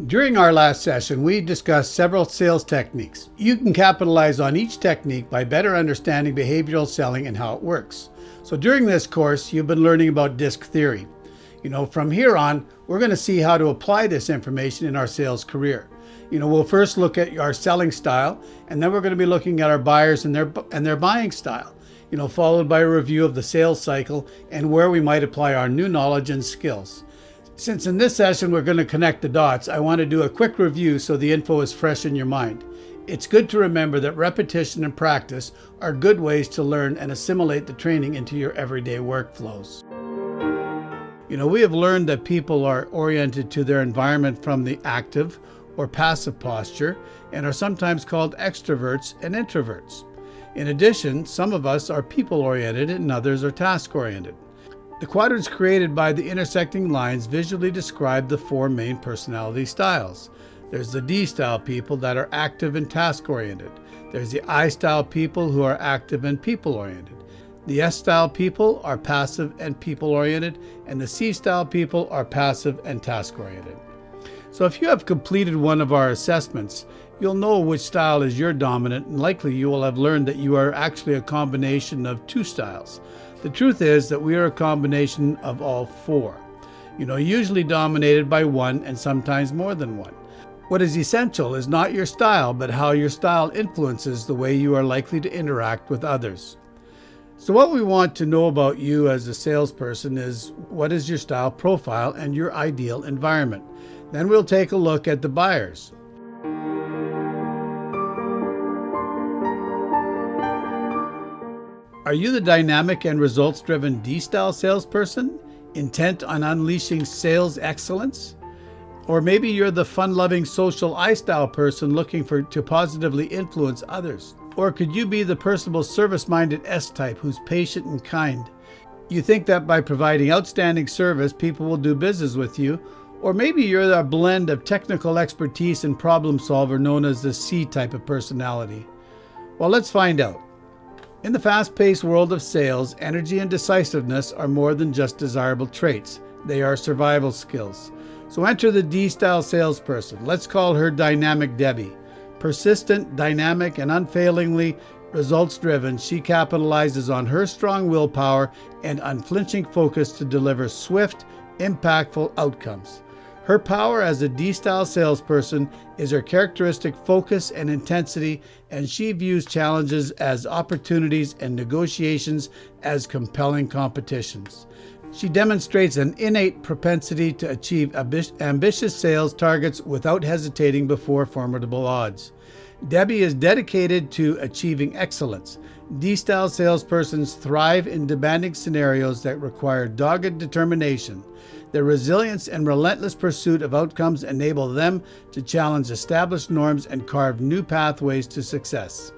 During our last session, we discussed several sales techniques. You can capitalize on each technique by better understanding behavioral selling and how it works. So during this course, you've been learning about DISC theory. From here on, we're going to see how to apply this information in our sales career. We'll first look at our selling style, and then we're going to be looking at our buyers and their buying style, followed by a review of the sales cycle and where we might apply our new knowledge and skills. Since in this session we're going to connect the dots, I want to do a quick review so the info is fresh in your mind. It's good to remember that repetition and practice are good ways to learn and assimilate the training into your everyday workflows. We have learned that people are oriented to their environment from the active or passive posture and are sometimes called extroverts and introverts. In addition, some of us are people-oriented and others are task-oriented. The quadrants created by the intersecting lines visually describe the four main personality styles. There's the D-style people that are active and task-oriented. There's the I-style people who are active and people-oriented. The S-style people are passive and people-oriented, and the C-style people are passive and task-oriented. So if you have completed one of our assessments, you'll know which style is your dominant, and likely you will have learned that you are actually a combination of two styles. The truth is that we are a combination of all four, usually dominated by one and sometimes more than one. What is essential is not your style, but how your style influences the way you are likely to interact with others. So what we want to know about you as a salesperson is what is your style profile and your ideal environment. Then we'll take a look at the buyers. Are you the dynamic and results-driven D-style salesperson, intent on unleashing sales excellence? Or maybe you're the fun-loving social I-style person looking to positively influence others. Or could you be the personable service-minded S-type who's patient and kind? You think that by providing outstanding service, people will do business with you. Or maybe you're a blend of technical expertise and problem solver known as the C-type of personality. Well, let's find out. In the fast-paced world of sales, energy and decisiveness are more than just desirable traits. They are survival skills. So enter the D-style salesperson. Let's call her Dynamic Debbie. Persistent, dynamic, and unfailingly results-driven, she capitalizes on her strong willpower and unflinching focus to deliver swift, impactful outcomes. Her power as a D-style salesperson is her characteristic focus and intensity, and she views challenges as opportunities and negotiations as compelling competitions. She demonstrates an innate propensity to achieve ambitious sales targets without hesitating before formidable odds. Debbie is dedicated to achieving excellence. D-style salespersons thrive in demanding scenarios that require dogged determination. Their resilience and relentless pursuit of outcomes enable them to challenge established norms and carve new pathways to success.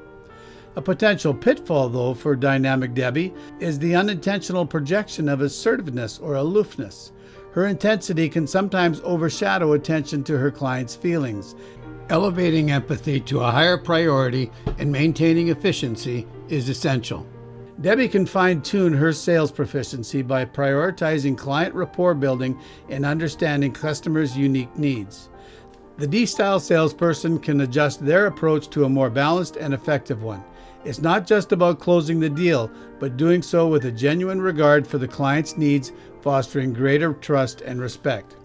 A potential pitfall, though, for Dynamic Debbie is the unintentional projection of assertiveness or aloofness. Her intensity can sometimes overshadow attention to her clients' feelings. Elevating empathy to a higher priority and maintaining efficiency is essential. Debbie can fine-tune her sales proficiency by prioritizing client rapport building and understanding customers' unique needs. The D-style salesperson can adjust their approach to a more balanced and effective one. It's not just about closing the deal, but doing so with a genuine regard for the client's needs, fostering greater trust and respect.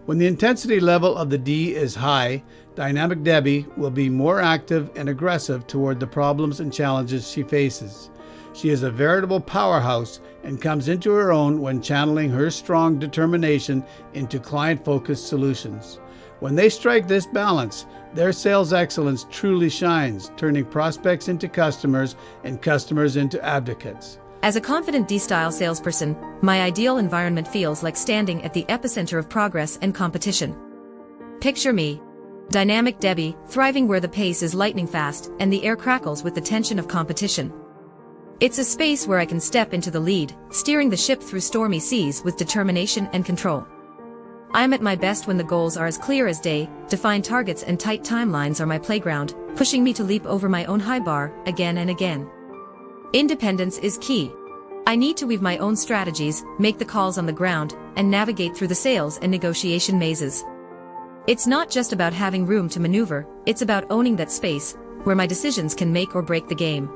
When the intensity level of the D is high, Dynamic Debbie will be more active and aggressive toward the problems and challenges she faces. She is a veritable powerhouse and comes into her own when channeling her strong determination into client-focused solutions. When they strike this balance, their sales excellence truly shines, turning prospects into customers and customers into advocates. As a confident D-style salesperson, my ideal environment feels like standing at the epicenter of progress and competition. Picture me, Dynamic Debbie, thriving where the pace is lightning fast and the air crackles with the tension of competition. It's a space where I can step into the lead, steering the ship through stormy seas with determination and control. I'm at my best when the goals are as clear as day, defined targets and tight timelines are my playground, pushing me to leap over my own high bar, again and again. Independence is key. I need to weave my own strategies, make the calls on the ground, and navigate through the sales and negotiation mazes. It's not just about having room to maneuver, it's about owning that space, where my decisions can make or break the game.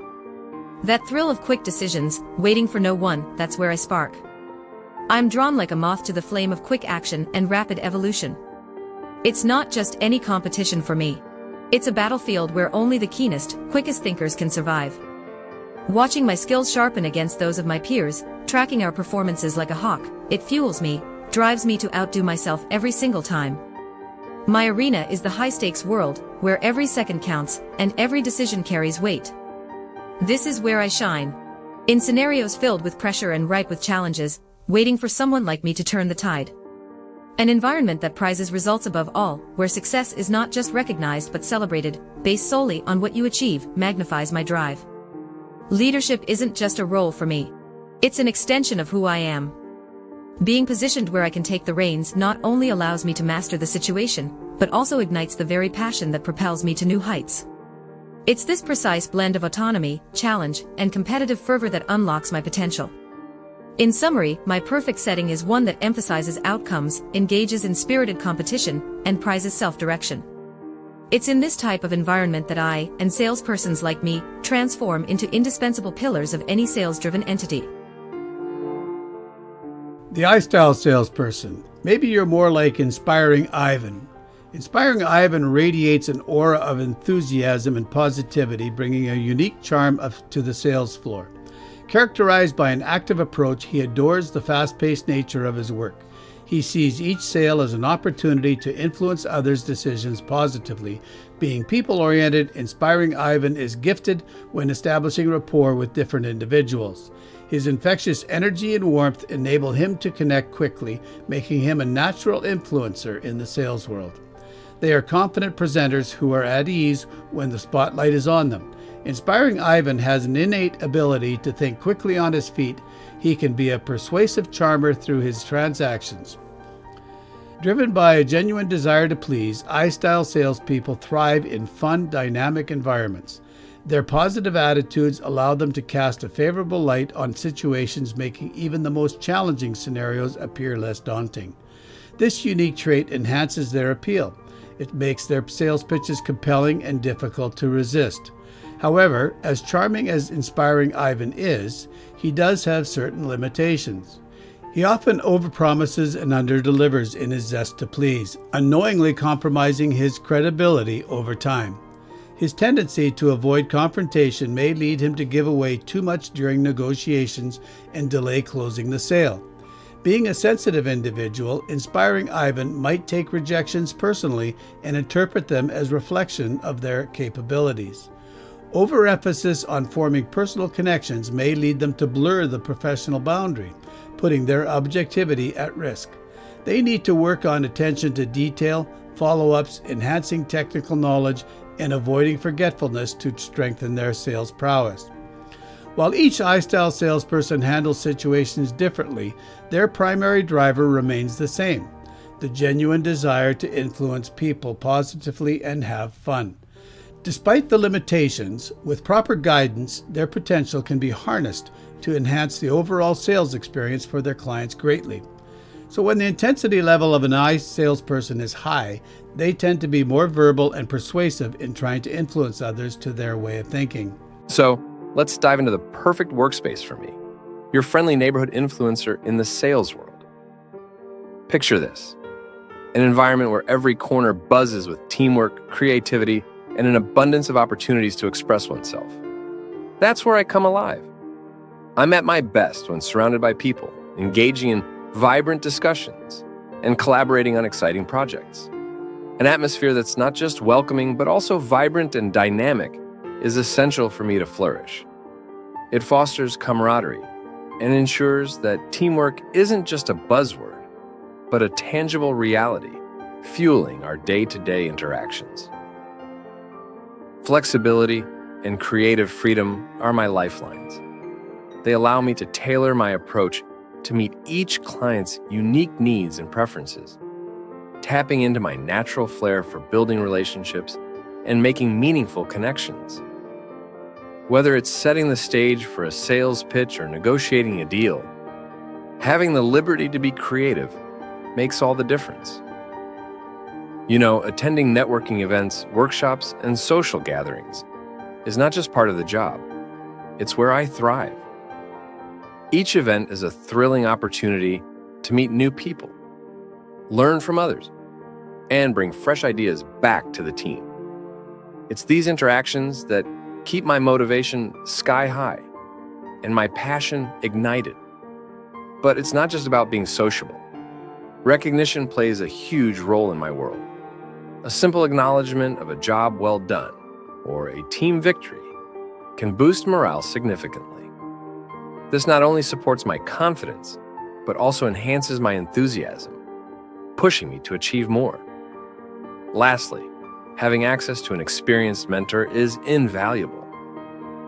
That thrill of quick decisions, waiting for no one, that's where I spark. I'm drawn like a moth to the flame of quick action and rapid evolution. It's not just any competition for me. It's a battlefield where only the keenest, quickest thinkers can survive. Watching my skills sharpen against those of my peers, tracking our performances like a hawk, it fuels me, drives me to outdo myself every single time. My arena is the high-stakes world, where every second counts, and every decision carries weight. This is where I shine. In scenarios filled with pressure and ripe with challenges, waiting for someone like me to turn the tide. An environment that prizes results above all, where success is not just recognized but celebrated, based solely on what you achieve, magnifies my drive. Leadership isn't just a role for me. It's an extension of who I am. Being positioned where I can take the reins not only allows me to master the situation, but also ignites the very passion that propels me to new heights. It's this precise blend of autonomy, challenge, and competitive fervor that unlocks my potential. In summary, my perfect setting is one that emphasizes outcomes, engages in spirited competition, and prizes self-direction. It's in this type of environment that I, and salespersons like me, transform into indispensable pillars of any sales-driven entity. The iStyle salesperson. Maybe you're more like Inspiring Ivan. Inspiring Ivan radiates an aura of enthusiasm and positivity, bringing a unique charm to the sales floor. Characterized by an active approach, he adores the fast-paced nature of his work. He sees each sale as an opportunity to influence others' decisions positively. Being people-oriented, Inspiring Ivan is gifted when establishing rapport with different individuals. His infectious energy and warmth enable him to connect quickly, making him a natural influencer in the sales world. They are confident presenters who are at ease when the spotlight is on them. Inspiring Ivan has an innate ability to think quickly on his feet. He can be a persuasive charmer through his transactions. Driven by a genuine desire to please, iStyle salespeople thrive in fun, dynamic environments. Their positive attitudes allow them to cast a favorable light on situations, making even the most challenging scenarios appear less daunting. This unique trait enhances their appeal. It makes their sales pitches compelling and difficult to resist. However, as charming as Inspiring Ivan is, he does have certain limitations. He often overpromises and underdelivers in his zest to please, unknowingly compromising his credibility over time. His tendency to avoid confrontation may lead him to give away too much during negotiations and delay closing the sale. Being a sensitive individual, Inspiring Ivan might take rejections personally and interpret them as reflection of their capabilities. Overemphasis on forming personal connections may lead them to blur the professional boundary, putting their objectivity at risk. They need to work on attention to detail, follow-ups, enhancing technical knowledge, and avoiding forgetfulness to strengthen their sales prowess. While each iStyle salesperson handles situations differently, their primary driver remains the same: the genuine desire to influence people positively and have fun. Despite the limitations, with proper guidance, their potential can be harnessed to enhance the overall sales experience for their clients greatly. So when the intensity level of an ICE salesperson is high, they tend to be more verbal and persuasive in trying to influence others to their way of thinking. So let's dive into the perfect workspace for me, your friendly neighborhood influencer in the sales world. Picture this: an environment where every corner buzzes with teamwork, creativity, and an abundance of opportunities to express oneself. That's where I come alive. I'm at my best when surrounded by people, engaging in vibrant discussions and collaborating on exciting projects. An atmosphere that's not just welcoming, but also vibrant and dynamic is essential for me to flourish. It fosters camaraderie and ensures that teamwork isn't just a buzzword, but a tangible reality, fueling our day-to-day interactions. Flexibility and creative freedom are my lifelines. They allow me to tailor my approach to meet each client's unique needs and preferences, tapping into my natural flair for building relationships and making meaningful connections. Whether it's setting the stage for a sales pitch or negotiating a deal, having the liberty to be creative makes all the difference. You know, attending networking events, workshops, and social gatherings is not just part of the job, it's where I thrive. Each event is a thrilling opportunity to meet new people, learn from others, and bring fresh ideas back to the team. It's these interactions that keep my motivation sky high and my passion ignited. But it's not just about being sociable. Recognition plays a huge role in my world. A simple acknowledgement of a job well done or a team victory can boost morale significantly. This not only supports my confidence, but also enhances my enthusiasm, pushing me to achieve more. Lastly, having access to an experienced mentor is invaluable.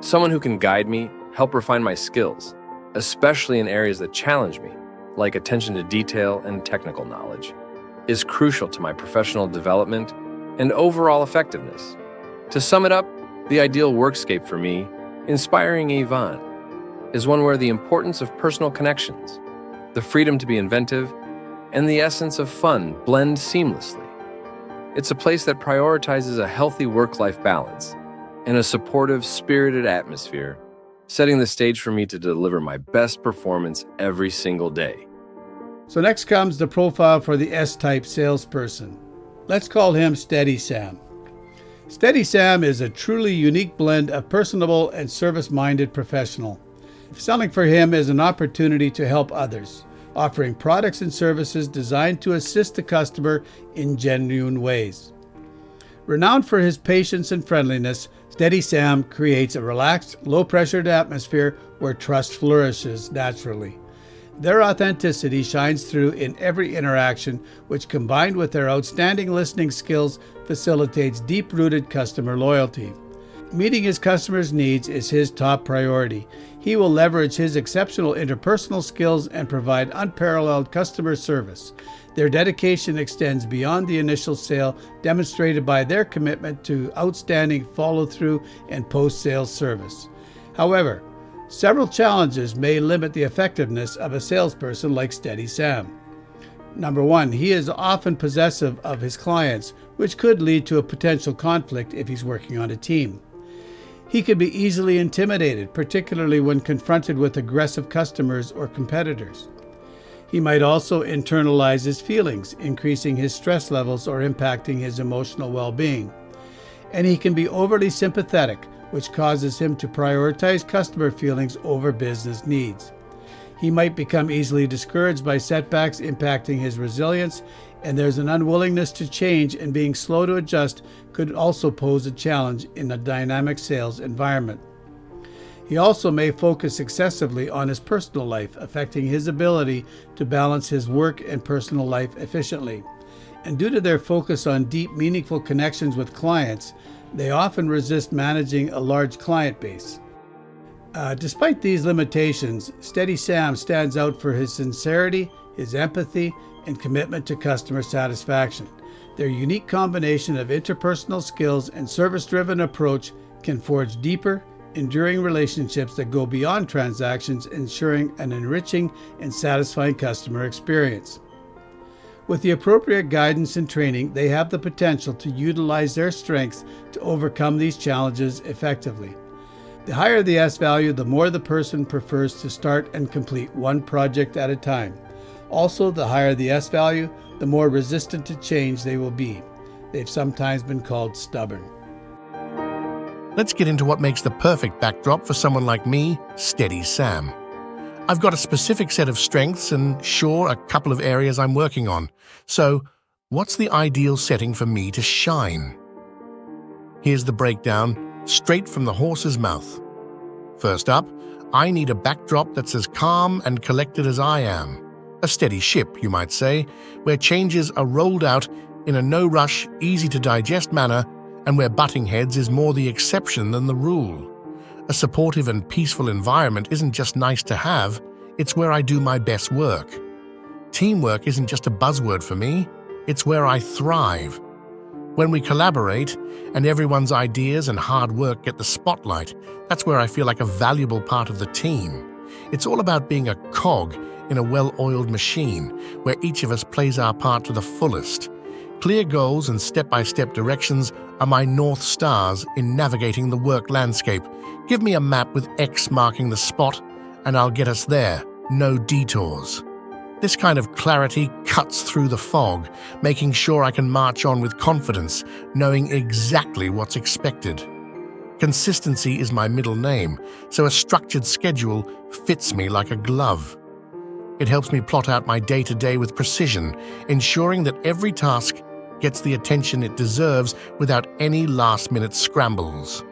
Someone who can guide me, help refine my skills, especially in areas that challenge me, like attention to detail and technical knowledge, is crucial to my professional development and overall effectiveness. To sum it up, the ideal workscape for me, inspiring Yvonne, is one where the importance of personal connections, the freedom to be inventive, and the essence of fun blend seamlessly. It's a place that prioritizes a healthy work-life balance and a supportive, spirited atmosphere, setting the stage for me to deliver my best performance every single day. So next comes the profile for the S-type salesperson. Let's call him Steady Sam. Steady Sam is a truly unique blend of personable and service-minded professional. Selling for him is an opportunity to help others, offering products and services designed to assist the customer in genuine ways. Renowned for his patience and friendliness, Steady Sam creates a relaxed, low-pressured atmosphere where trust flourishes naturally. Their authenticity shines through in every interaction, which combined with their outstanding listening skills facilitates deep-rooted customer loyalty. Meeting his customers' needs is his top priority. He will leverage his exceptional interpersonal skills and provide unparalleled customer service. Their dedication extends beyond the initial sale, demonstrated by their commitment to outstanding follow-through and post-sales service. However, several challenges may limit the effectiveness of a salesperson like Steady Sam. Number one, he is often possessive of his clients, which could lead to a potential conflict if he's working on a team. He could be easily intimidated, particularly when confronted with aggressive customers or competitors. He might also internalize his feelings, increasing his stress levels or impacting his emotional well-being. And he can be overly sympathetic, which causes him to prioritize customer feelings over business needs. He might become easily discouraged by setbacks impacting his resilience, and there's an unwillingness to change, and being slow to adjust could also pose a challenge in a dynamic sales environment. He also may focus excessively on his personal life, affecting his ability to balance his work and personal life efficiently. And due to their focus on deep, meaningful connections with clients, they often resist managing a large client base. Despite these limitations, Steady Sam stands out for his sincerity, his empathy, and commitment to customer satisfaction. Their unique combination of interpersonal skills and service-driven approach can forge deeper, enduring relationships that go beyond transactions, ensuring an enriching and satisfying customer experience. With the appropriate guidance and training, they have the potential to utilize their strengths to overcome these challenges effectively. The higher the S value, the more the person prefers to start and complete one project at a time. Also, the higher the S value, the more resistant to change they will be. They've sometimes been called stubborn. Let's get into what makes the perfect backdrop for someone like me, Steady Sam. I've got a specific set of strengths and, sure, a couple of areas I'm working on. So, what's the ideal setting for me to shine? Here's the breakdown, straight from the horse's mouth. First up, I need a backdrop that's as calm and collected as I am. A steady ship, you might say, where changes are rolled out in a no-rush, easy-to-digest manner, and where butting heads is more the exception than the rule. A supportive and peaceful environment isn't just nice to have, it's where I do my best work. Teamwork isn't just a buzzword for me, it's where I thrive. When we collaborate and everyone's ideas and hard work get the spotlight, that's where I feel like a valuable part of the team. It's all about being a cog in a well-oiled machine, where each of us plays our part to the fullest. Clear goals and step-by-step directions are my North Stars in navigating the work landscape. Give me a map with X marking the spot, and I'll get us there, no detours. This kind of clarity cuts through the fog, making sure I can march on with confidence, knowing exactly what's expected. Consistency is my middle name, so a structured schedule fits me like a glove. It helps me plot out my day-to-day with precision, ensuring that every task gets the attention it deserves without any last-minute scrambles.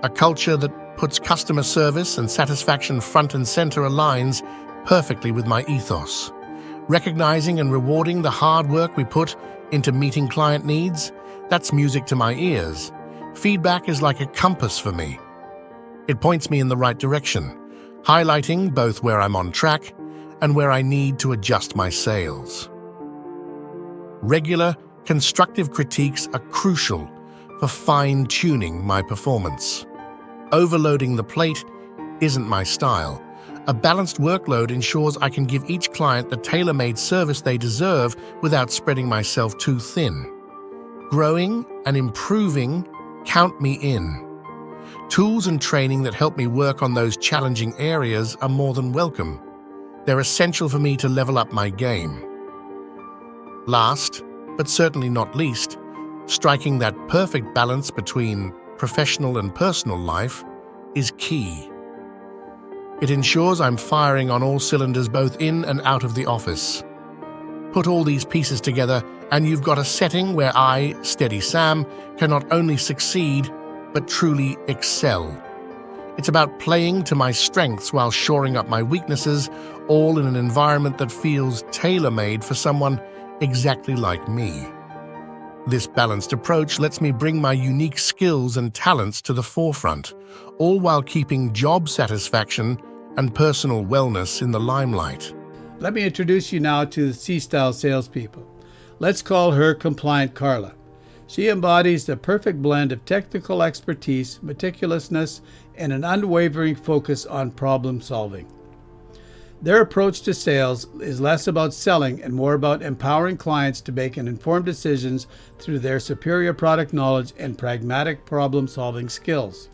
A culture that puts customer service and satisfaction front and center aligns perfectly with my ethos. Recognizing and rewarding the hard work we put into meeting client needs, that's music to my ears. Feedback is like a compass for me. It points me in the right direction, highlighting both where I'm on track and where I need to adjust my sails. Regular, constructive critiques are crucial for fine-tuning my performance. Overloading the plate isn't my style. A balanced workload ensures I can give each client the tailor-made service they deserve without spreading myself too thin. Growing and improving count me in. Tools and training that help me work on those challenging areas are more than welcome. They're essential for me to level up my game. Last, but certainly not least, striking that perfect balance between professional and personal life is key. It ensures I'm firing on all cylinders both in and out of the office. Put all these pieces together and you've got a setting where I, Steady Sam, can not only succeed, but truly excel. It's about playing to my strengths while shoring up my weaknesses, all in an environment that feels tailor-made for someone exactly like me. This balanced approach lets me bring my unique skills and talents to the forefront, all while keeping job satisfaction and personal wellness in the limelight. Let me introduce you now to the C-Style salespeople. Let's call her Compliant Carla. She embodies the perfect blend of technical expertise, meticulousness, and an unwavering focus on problem solving. Their approach to sales is less about selling and more about empowering clients to make informed decisions through their superior product knowledge and pragmatic problem-solving skills.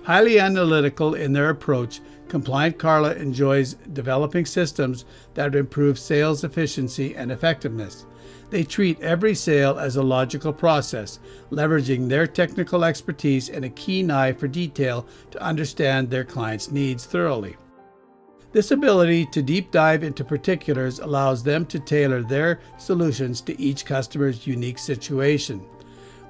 Highly analytical in their approach, Compliant Carla enjoys developing systems that improve sales efficiency and effectiveness. They treat every sale as a logical process, leveraging their technical expertise and a keen eye for detail to understand their clients' needs thoroughly. This ability to deep dive into particulars allows them to tailor their solutions to each customer's unique situation.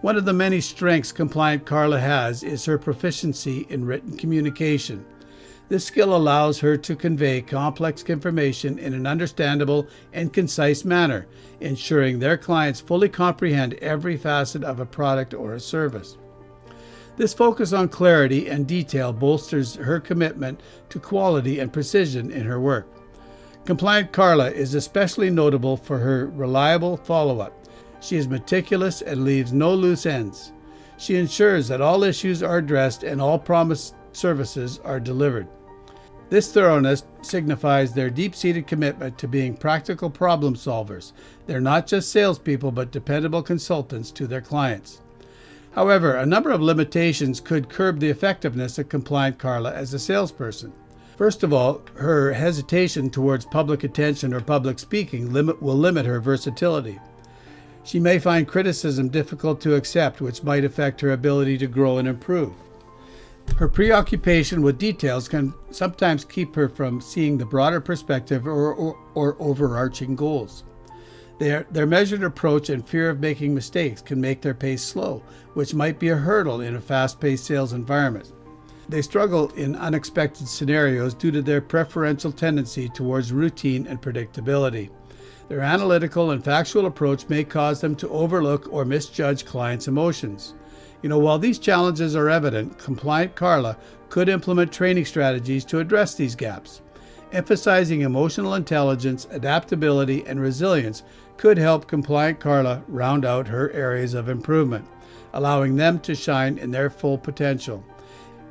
One of the many strengths Compliant Carla has is her proficiency in written communication. This skill allows her to convey complex information in an understandable and concise manner, ensuring their clients fully comprehend every facet of a product or a service. This focus on clarity and detail bolsters her commitment to quality and precision in her work. Compliant Carla is especially notable for her reliable follow-up. She is meticulous and leaves no loose ends. She ensures that all issues are addressed and all promised services are delivered. This thoroughness signifies their deep-seated commitment to being practical problem solvers. They're not just salespeople, but dependable consultants to their clients. However, a number of limitations could curb the effectiveness of Compliant Carla as a salesperson. First of all, her hesitation towards public attention or public speaking will limit her versatility. She may find criticism difficult to accept, which might affect her ability to grow and improve. Her preoccupation with details can sometimes keep her from seeing the broader perspective or overarching goals. Their measured approach and fear of making mistakes can make their pace slow, which might be a hurdle in a fast-paced sales environment. They struggle in unexpected scenarios due to their preferential tendency towards routine and predictability. Their analytical and factual approach may cause them to overlook or misjudge clients' emotions. While these challenges are evident, Compliant Carla could implement training strategies to address these gaps. Emphasizing emotional intelligence, adaptability, and resilience could help Compliant Carla round out her areas of improvement, allowing them to shine in their full potential.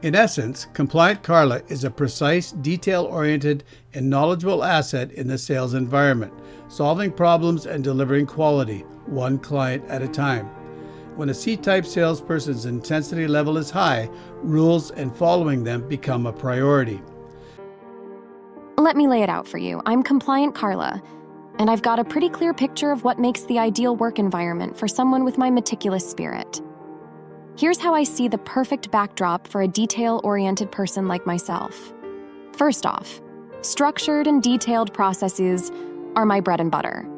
In essence, Compliant Carla is a precise, detail-oriented, and knowledgeable asset in the sales environment, solving problems and delivering quality, one client at a time. When a C-type salesperson's intensity level is high, rules and following them become a priority. Let me lay it out for you. I'm Compliant Carla, and I've got a pretty clear picture of what makes the ideal work environment for someone with my meticulous spirit. Here's how I see the perfect backdrop for a detail-oriented person like myself. First off, structured and detailed processes are my bread and butter.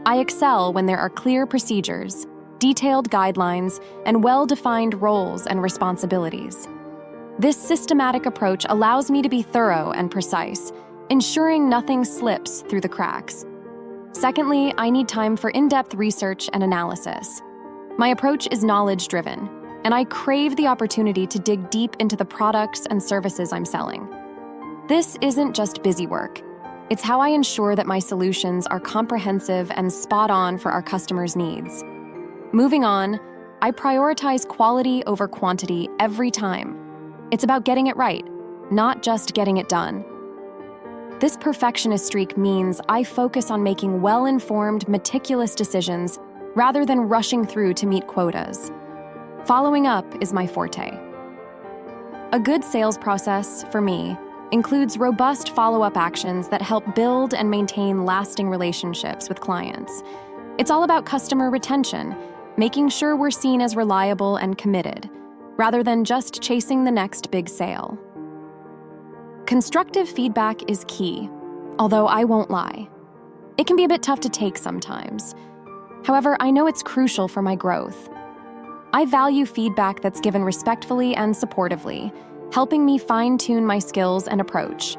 I excel when there are clear procedures, detailed guidelines, and well-defined roles and responsibilities. This systematic approach allows me to be thorough and precise, ensuring nothing slips through the cracks. Secondly, I need time for in-depth research and analysis. My approach is knowledge-driven, and I crave the opportunity to dig deep into the products and services I'm selling. This isn't just busy work. It's how I ensure that my solutions are comprehensive and spot on for our customers' needs. Moving on, I prioritize quality over quantity every time. It's about getting it right, not just getting it done. This perfectionist streak means I focus on making well-informed, meticulous decisions rather than rushing through to meet quotas. Following up is my forte. A good sales process, for me, includes robust follow-up actions that help build and maintain lasting relationships with clients. It's all about customer retention, making sure we're seen as reliable and committed, rather than just chasing the next big sale. Constructive feedback is key, although I won't lie. It can be a bit tough to take sometimes. However, I know it's crucial for my growth. I value feedback that's given respectfully and supportively, helping me fine-tune my skills and approach.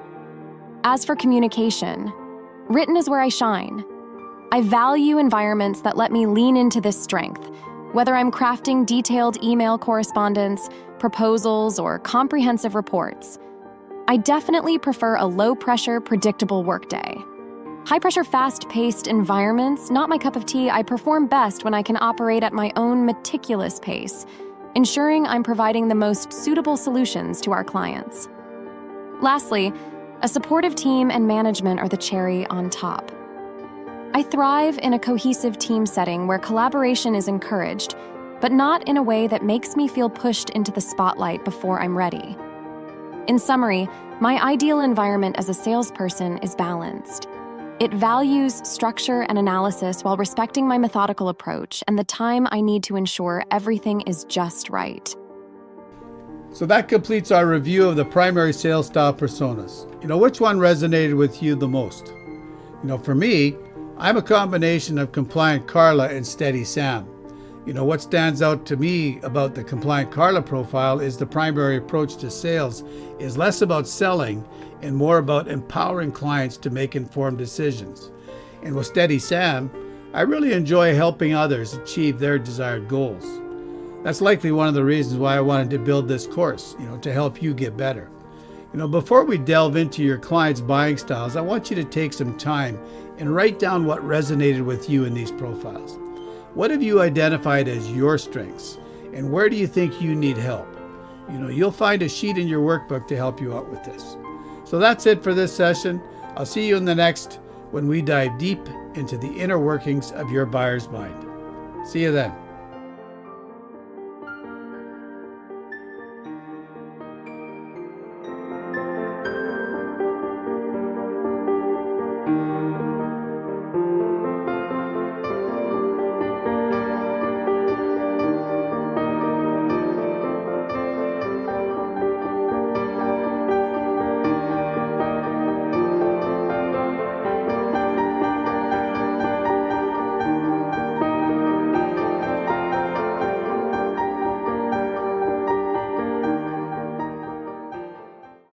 As for communication, written is where I shine. I value environments that let me lean into this strength, whether I'm crafting detailed email correspondence, proposals, or comprehensive reports. I definitely prefer a low-pressure, predictable workday. High-pressure, fast-paced environments, not my cup of tea. I perform best when I can operate at my own meticulous pace, ensuring I'm providing the most suitable solutions to our clients. Lastly, a supportive team and management are the cherry on top. I thrive in a cohesive team setting where collaboration is encouraged, but not in a way that makes me feel pushed into the spotlight before I'm ready. In summary, my ideal environment as a salesperson is balanced. It values structure and analysis while respecting my methodical approach and the time I need to ensure everything is just right. So that completes our review of the primary sales style personas. Which one resonated with you the most? For me, I'm a combination of Compliant Carla and Steady Sam. What stands out to me about the Compliant Carla profile is the primary approach to sales is less about selling and more about empowering clients to make informed decisions. And with Steady Sam, I really enjoy helping others achieve their desired goals. That's likely one of the reasons why I wanted to build this course, to help you get better. Before we delve into your clients' buying styles, I want you to take some time and write down what resonated with you in these profiles. What have you identified as your strengths, and where do you think you need help? You'll find a sheet in your workbook to help you out with this. So that's it for this session. I'll see you in the next when we dive deep into the inner workings of your buyer's mind. See you then.